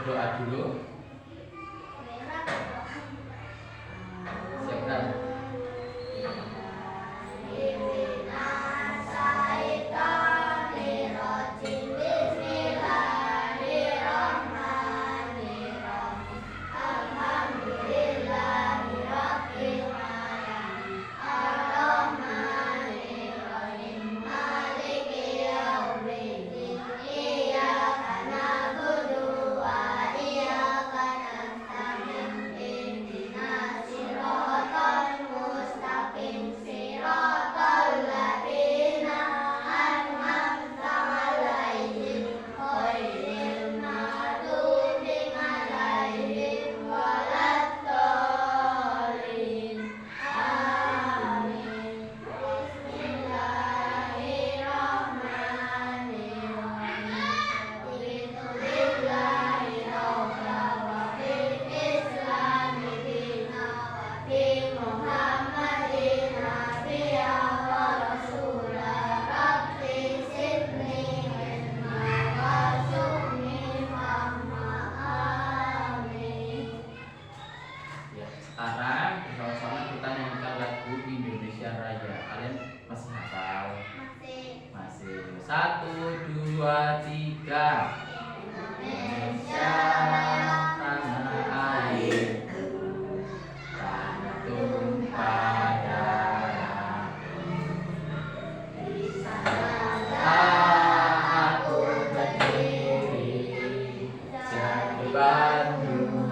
berdoa dulu. Siapkan. Sekarang bersama-sama kita nyanyikan lagu Indonesia Raya. Kalian masih hafal? Masih. 1, 2, 3. Indonesia tanah airku, tanah tumpah darahku. Di sanalah aku berdiri, jadi Bandung.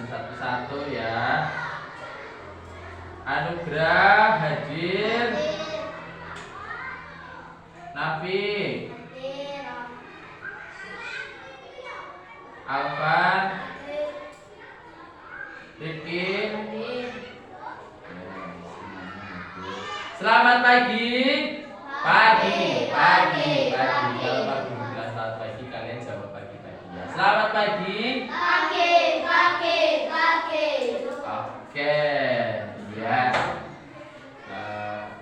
Satu-satu ya. Anugrah hadir. Nafi, Alvan, Rifki. Selamat pagi. Pagi. Kalau pagi bilang selamat pagi, kalian jawab pagi-pagi ya. Selamat pagi. Oke, ya.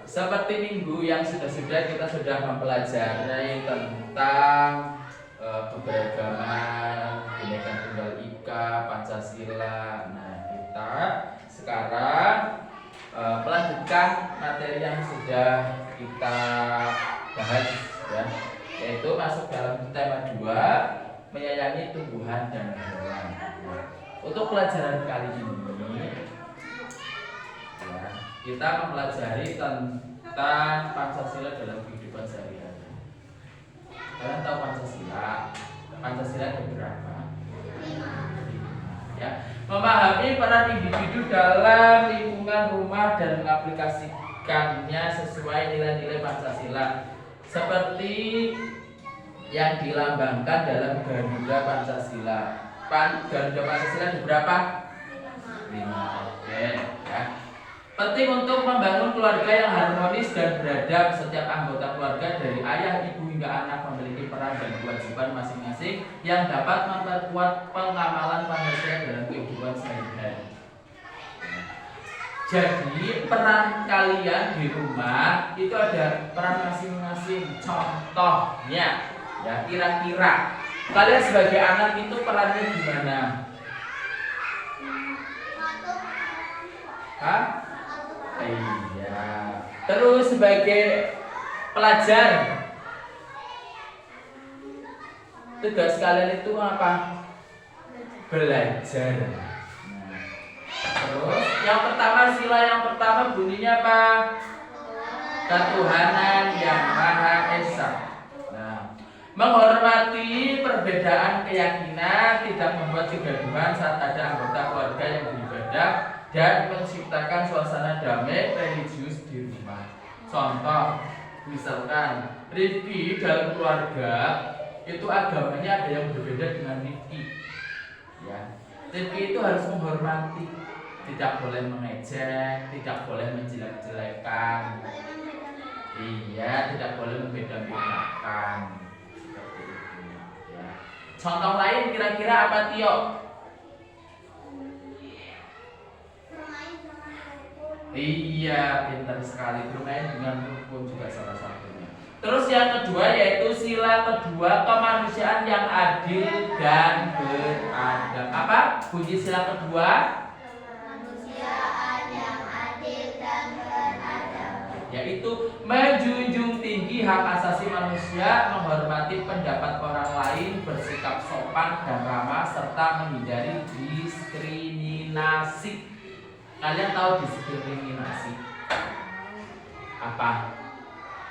Seperti minggu yang sudah kita sudah mempelajari tentang keberagaman, Bhinneka Tunggal Ika, Pancasila. Nah, kita sekarang melanjutkan materi yang sudah kita bahas, ya, yaitu masuk dalam tema 2, menyayangi tumbuhan dan hewan. Untuk pelajaran kali ini, ya, kita mempelajari tentang Pancasila dalam kehidupan sehari-hari. Kalian tahu Pancasila? Pancasila ada berapa? 5. Ya, memahami peran individu dalam lingkungan rumah dan mengaplikasikannya sesuai nilai-nilai Pancasila, seperti yang dilambangkan dalam Garuda Pancasila. Garuda Pancasila ada berapa? 5. Oke, ya. Penting untuk membangun keluarga yang harmonis dan beradab. Setiap anggota keluarga dari ayah, ibu hingga anak memiliki peran dan kewajiban masing-masing yang dapat memperkuat pengamalan Pancasila dalam kehidupan sehari-hari. Jadi peran kalian di rumah itu ada peran masing-masing. Contohnya, ya, kira-kira kalian sebagai anak itu perannya gimana? Hah? Iya. Terus sebagai pelajar, tugas kalian itu apa? Belajar. Nah, terus yang pertama, sila yang pertama bunyinya apa? Ketuhanan yang Maha Esa. Nah, menghormati perbedaan keyakinan, tidak membuat kegaduhan saat ada anggota keluarga yang beribadah, dan menciptakan suasana damai religius di rumah. Contoh, misalkan Rifki dalam keluarga itu agamanya ada yang berbeda dengan Rifki. Ya, Rifki itu harus menghormati, tidak boleh mengejek, tidak boleh menjelek-jelekan. Iya, tidak boleh membeda-bedakan. Seperti itu. Ya. Contoh lain kira-kira apa, Tio? Iya, pintar sekali. Bermain dengan rukun juga salah satunya. Terus yang kedua yaitu sila kedua, kemanusiaan yang adil dan beradab. Apa bunyi sila kedua? Kemanusiaan yang adil dan beradab. Yaitu menjunjung tinggi hak asasi manusia, menghormati pendapat orang lain, bersikap sopan dan ramah, serta menghindari diskriminasi. Kalian tahu diskriminasi apa?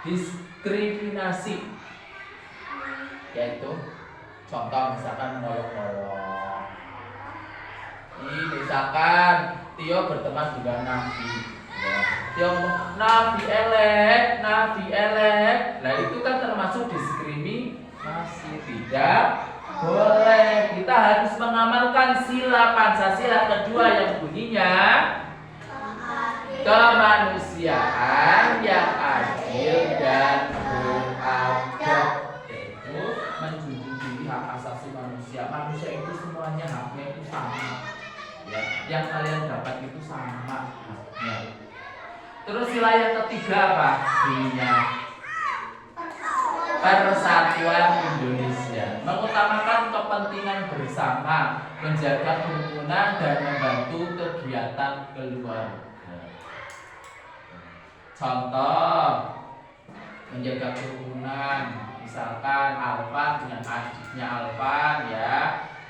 Diskriminasi yaitu contoh misalkan menolong-nolong. Ini misalkan Tio berteman dengan Nabi. Ya. Tio ngomong Nabi elek, Nabi elek. Nah itu kan termasuk diskriminasi. Tidak boleh. Kita harus mengamalkan sila Pancasila kedua yang bunyinya kemanusiaan yang adil dan beradab, yaitu menjunjung tinggi hak asasi manusia. Manusia itu semuanya haknya itu sama. Ya, yang kalian dapat itu sama haknya. Terus sila yang ketiga apa? Bunyinya Persatuan Indonesia, mengutamakan kepentingan bersama, menjaga kerukunan dan membantu kegiatan keluarga. Contoh, menjaga kerukunan, misalkan Alvan dengan adiknya Alvan ya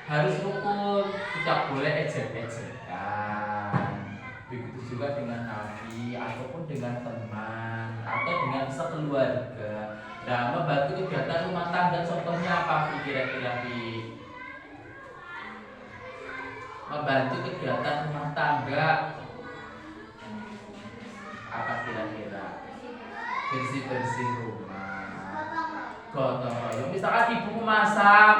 harus rukun, tidak boleh ejek-ejekan. Begitu juga dengan Nabi ataupun dengan teman atau dengan sekeluarga. Nah, membantu kegiatan rumah tangga contohnya apa kira-kira? Membantu kegiatan rumah tangga apa kira-kira? Bersih-bersih rumah, gotong royong. Misalkan ibu masak,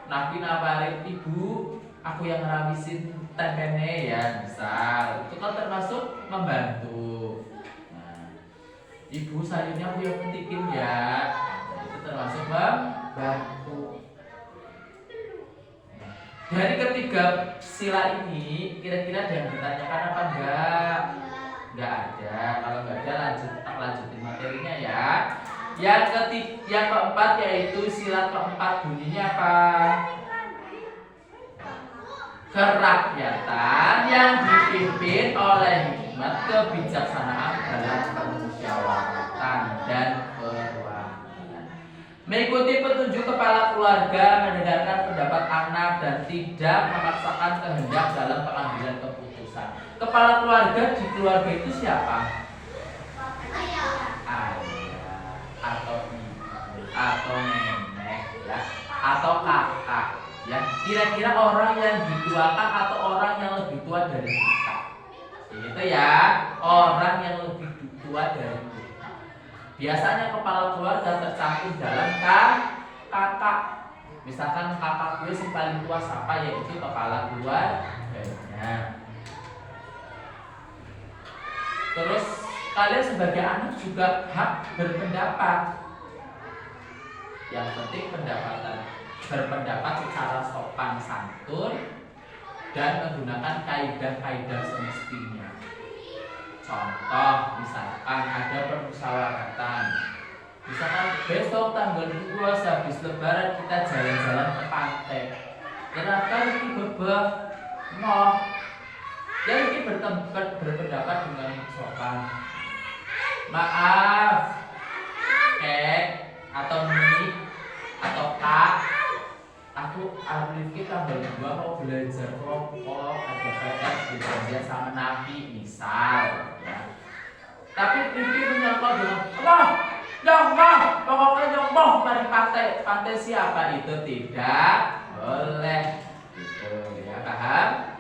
Nabi nawarin ibu, aku yang ngerabisin tempene ya, misal itu kan termasuk membantu. Nah, ibu sayurnya aku yang petikin ya, itu termasuk membantu. Dari ketiga sila ini kira-kira ada yang ditanyakan apa enggak? Enggak ada. Kalau enggak ada lanjutin materinya ya. Yang keempat yaitu sila keempat bunyinya apa? Kerakyatan yang dipimpin oleh hikmat, kebijaksanaan dalam permusyawaratan dan perwakilan. Mengikuti petunjuk kepala keluarga, mendengarkan pendapat anak dan tidak memaksakan kehendak dalam pengambilan keputusan. Kepala keluarga di keluarga itu siapa? Ayah atau ibu atau nenek ya atau kakak ya, kira-kira orang yang dituakan atau orang yang lebih tua dari kita, itu ya orang yang lebih tua dari kita. Biasanya kepala keluarga tercantum dalam kakak. Misalkan kakak gue yang paling tua siapa, yaitu kepala keluarganya. Terus kalian sebagai anak juga hak berpendapat. Yang penting berpendapat secara sopan santun dan menggunakan kaidah-kaidah semestinya. Contoh, misalkan ada permusyawaratan. Misalkan besok tanggal 2 habis lebaran kita jalan-jalan ke pantai. Kenapa ini bebek? Mau Ya ini berpendapat dengan sopan. Maaf, kek atau mi atau kak, aku Rifki tanggal 2 mau belajar kelompok, ada PR dijanjian sama Nabi misal ya. Tapi Rifki menyangkal dengan nyongmoh, pokoknya nyongmoh mari pantai siapa itu tidak boleh gitu ya, paham?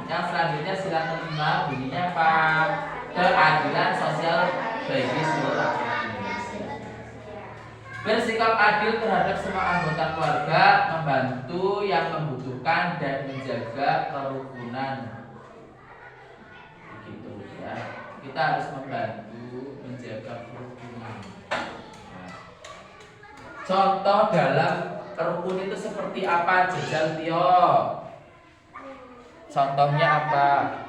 Yang selanjutnya sila kelima bunyinya apa? Keadilan sosial bagi seluruh rakyat Indonesia. Bersikap adil terhadap semua anggota keluarga, membantu yang membutuhkan dan menjaga kerukunan. Begitu ya. Kita harus membantu menjaga kerukunan. Contoh dalam kerukun itu seperti apa, Jajal Tio? Contohnya apa?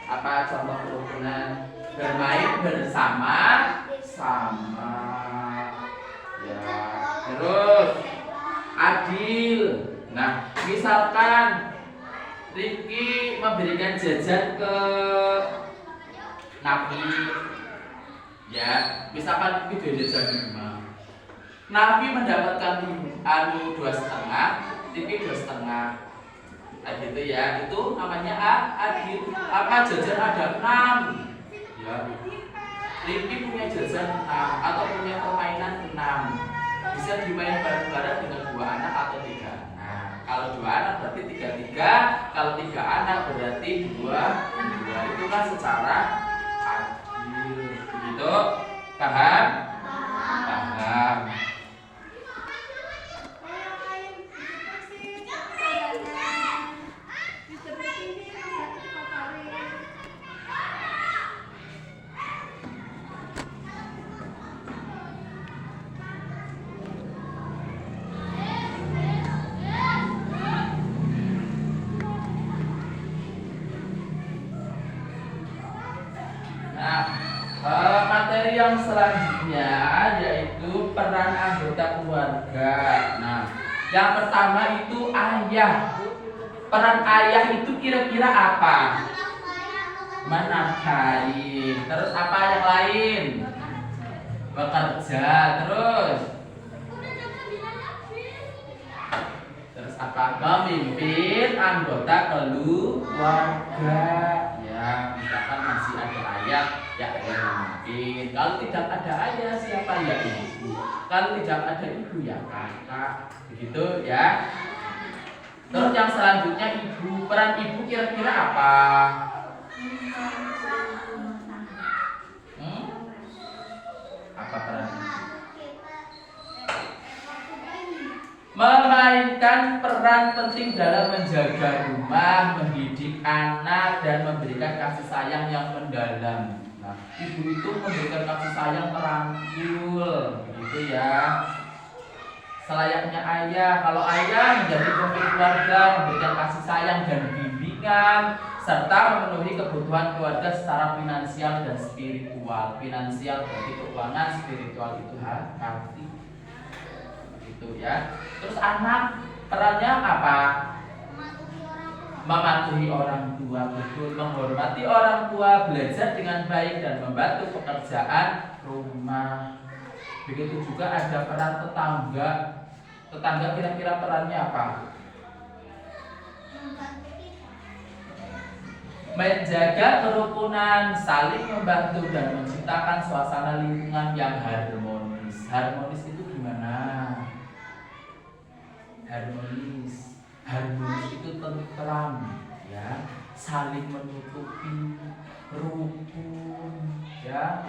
Apa contoh kerukunan? Bermain bersama-sama. Ya, terus adil. Nah, misalkan Rifki memberikan jajan ke Nabi, ya, misalkan Rifki jajan 5, Nabi mendapatkan 2,5, Rifki 2,5. Nah, gitu ya, itu namanya adil. Apa jajan ada 6, ya, Rifki punya jajan 6 atau punya permainan 6, bisa dimain bareng-bareng dengan 2 anak atau 3 anak. Kalau 2 anak berarti 3-3, kalau 3 anak berarti 2-2. Itulah secara adil. Begitu? Paham? Paham. Materi yang selanjutnya yaitu peran anggota keluarga. Nah, yang pertama itu ayah. Peran ayah itu kira-kira apa? Menafkahi. Terus apa yang lain? Bekerja. Terus apa? Memimpin anggota keluarga. Ya, misalkan masih ada ayah, ya ayah memimpin. Kalau tidak ada ayah, siapa? Ya ibu. Kalau tidak ada ibu, ya kakak. Begitu ya. Terus yang selanjutnya ibu. Peran ibu kira-kira apa? Apa peran ibu? Memainkan peran penting dalam menjaga rumah, mendidik anak, dan memberikan kasih sayang yang mendalam. Nah, ibu itu memberikan kasih sayang merangkul, begitu ya. Selayaknya ayah, kalau ayah menjadi pemimpin keluarga, memberikan kasih sayang dan bimbingan, serta memenuhi kebutuhan keluarga secara finansial dan spiritual. Finansial berarti keuangan, spiritual itu hati. Itu ya. Terus anak perannya apa? Mematuhi orang tua, betul, menghormati orang tua, belajar dengan baik dan membantu pekerjaan rumah. Begitu juga ada peran tetangga. Tetangga kira-kira perannya apa? Menjaga kerukunan, saling membantu dan menciptakan suasana lingkungan yang harmonis. Harmonis itu gimana? Harmonis itu tentram, ya, saling menutupi, rukun, ya,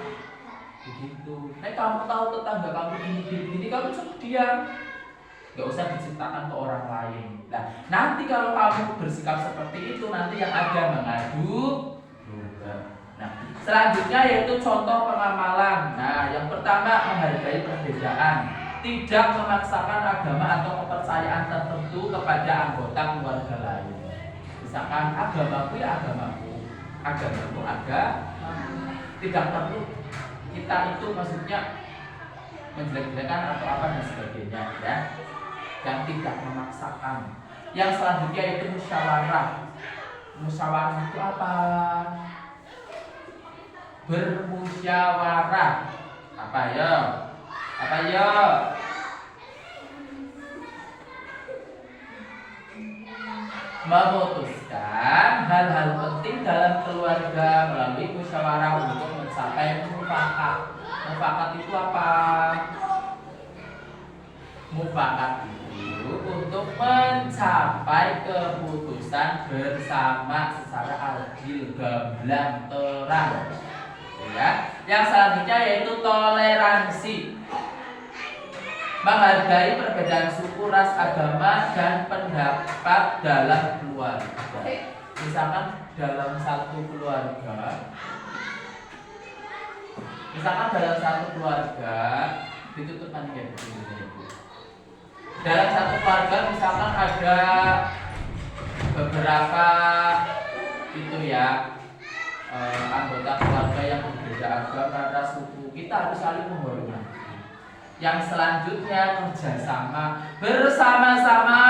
begitu. Kamu tahu tetangga kamu ini, kamu cukup diam, nggak usah diceritakan ke orang lain. Nah, nanti kalau kamu bersikap seperti itu, nanti yang ada mengadu domba. Nah, selanjutnya yaitu contoh pengamalan. Nah, yang pertama menghargai perbedaan. Tidak memaksakan agama atau kepercayaan tertentu kepada anggota keluarga lain. Misalkan agamaku ya agamaku, agamamu tidak perlu kita itu maksudnya menjelek-jelekan atau apa dan sebagainya ya, yang tidak memaksakan. Yang selanjutnya itu musyawarah. Musyawarah itu apa? Bermusyawarah. Apa ya? Apa ya? Memutuskan hal-hal penting dalam keluarga melalui musyawarah untuk mencapai mufakat. Mufakat itu apa? Mufakat itu untuk mencapai keputusan bersama secara adil, gamblang, terang. Ya. Yang selanjutnya yaitu toleransi. Menghargai perbedaan suku, ras, agama, dan pendapat dalam keluarga. Misalkan dalam satu keluarga, ditutup nanti ya Bu. Dalam satu keluarga misalkan ada beberapa itu ya anggota keluarga yang berbeda agama, ras, suku, kita harus saling menghormati. Yang selanjutnya kerjasama, bersama-sama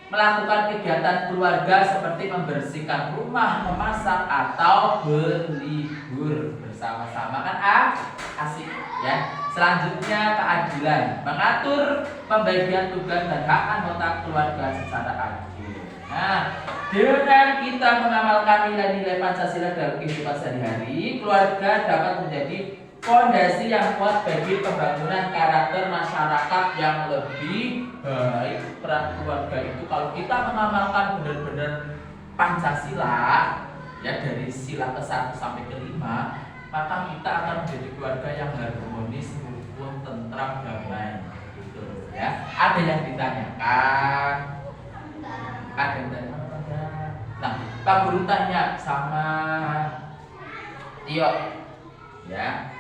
melakukan kegiatan keluarga seperti membersihkan rumah, memasak, atau berlibur bersama-sama, kan asik ya. Selanjutnya keadilan, mengatur pembagian tugas dan hak anggota keluarga secara adil. Nah, dengan kita mengamalkan nilai-nilai Pancasila dalam kehidupan sehari-hari, keluarga dapat menjadi fondasi yang kuat bagi pembangunan karakter masyarakat yang lebih baik. Peran keluarga itu kalau kita mengamalkan benar-benar Pancasila ya, dari sila ke-1 sampai ke-5, maka kita akan menjadi keluarga yang harmonis, rukun, tentram, damai gitu ya. Ada yang ditanyakan? Ada yang ditanyakan? Nah, Pak Guru tanya sama Tio ya.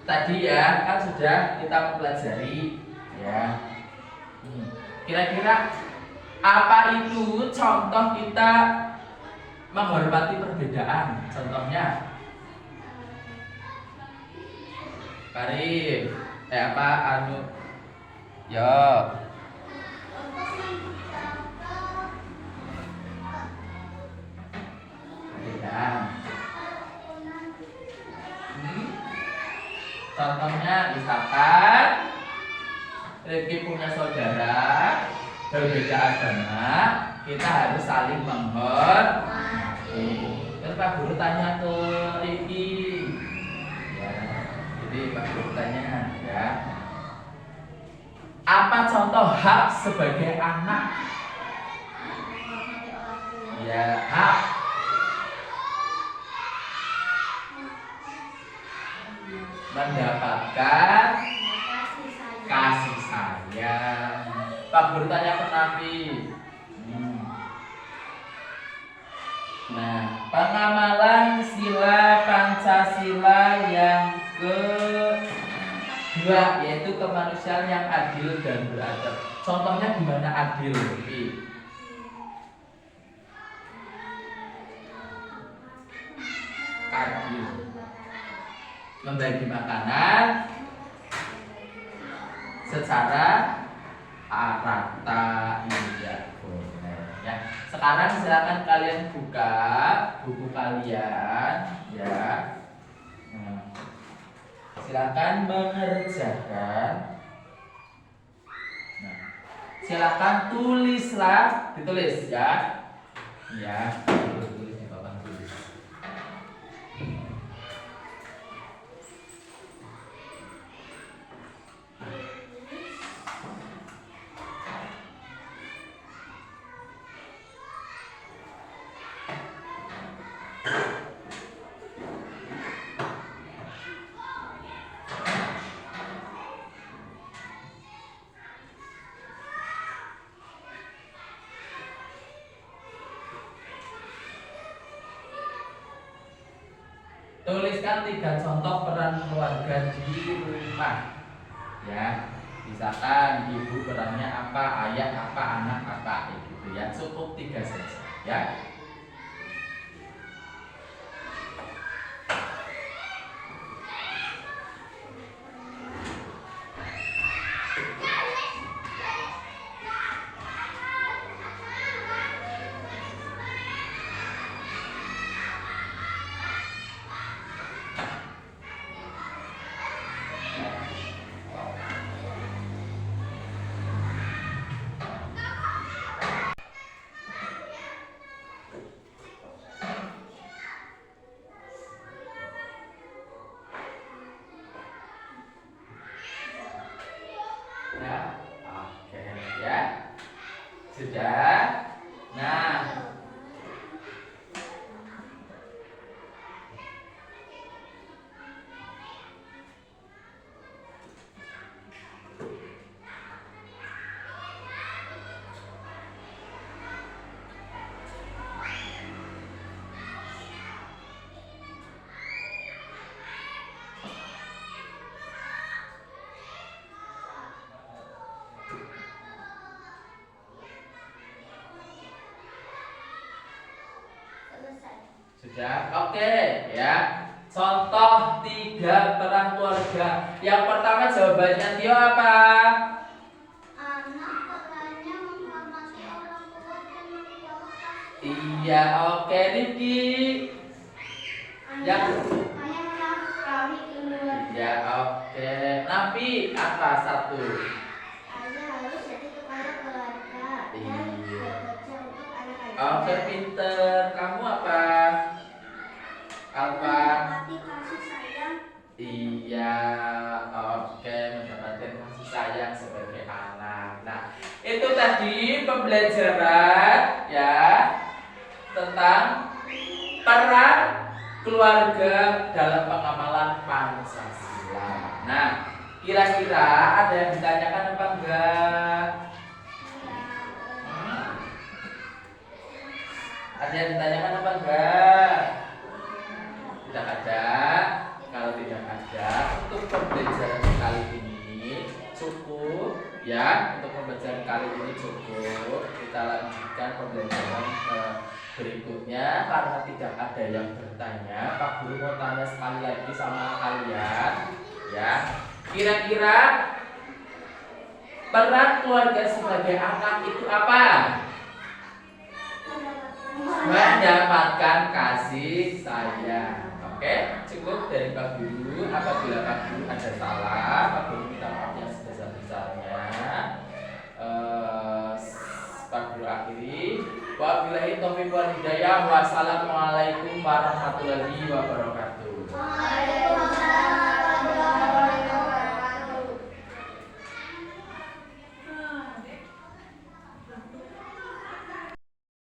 Tadi ya kan sudah kita mempelajari ya. Kira-kira apa itu contoh kita menghormati perbedaan? Contohnya Karim, yo perbedaan. Contohnya misalkan Rifki punya saudara berbeda agama, kita harus saling menghormati. Terus Pak Guru tanya ke Rifki, ya, jadi Pak Guru tanya ya, apa contoh hak sebagai anak? Ya, hak mendapatkan kasih sayang. Pak Guru tanya ke Nabi. Nah, pengamalan sila Pancasila yang kedua yaitu kemanusiaan yang adil dan beradab. Contohnya gimana adil? Adil. Membagi makanan secara rata, iya boleh ya. Sekarang silakan kalian buka buku kalian ya. Nah, silakan mengerjakan. Nah, silakan tulislah, ditulis ya. Ya, tulis ya Bapak tulis. Tuliskan 3 contoh peran keluarga di rumah. Ya, Misalkan ibu perannya apa, ayah apa, anak apa, gitu ya. Cukup 3 saja, ya. Ya, oke ya. Sudah. Nah, sudah. Oke ya. Contoh 3 peran keluarga. Yang pertama jawabannya Tio apa? Anak perannya menghormati orang tua dan menjaga. Iya, oke Rifki. Yang Ayah menafkahi keluarga. iya, oke. Nabi apa satu? Ayah harus jadi kepala keluarga dan Iya. bekerja untuk anak-anak. Oke, pinter. Kamu apa? Alfa. Mendapati kasih sayang. Iya, oke, mendapatkan kasih sayang sebagai anak. Nah, itu tadi pembelajaran ya tentang peran keluarga dalam pengamalan Pancasila. Nah, kira-kira ada yang ditanyakan apa enggak? Ada yang ditanyakan apa enggak? Tidak ada. Kalau tidak ada, untuk pembelajaran kali ini cukup ya. Untuk pembelajaran kali ini cukup. Kita lanjutkan pembelajaran berikutnya karena tidak ada yang bertanya. Pak Guru mau tanya sekali lagi sama kalian ya. Kira-kira peran keluarga sebagai anak itu apa? Mendapatkan kasih sayang. Oke, cukup dari Pak Guru. Apabila Pak Guru ada salah, Pak Guru minta maaf yang sebesar-besarnya. Pak Guru akhiri. Wabillahi taufiq wal hidayah. Wassalamualaikum warahmatullahi wabarakatuh.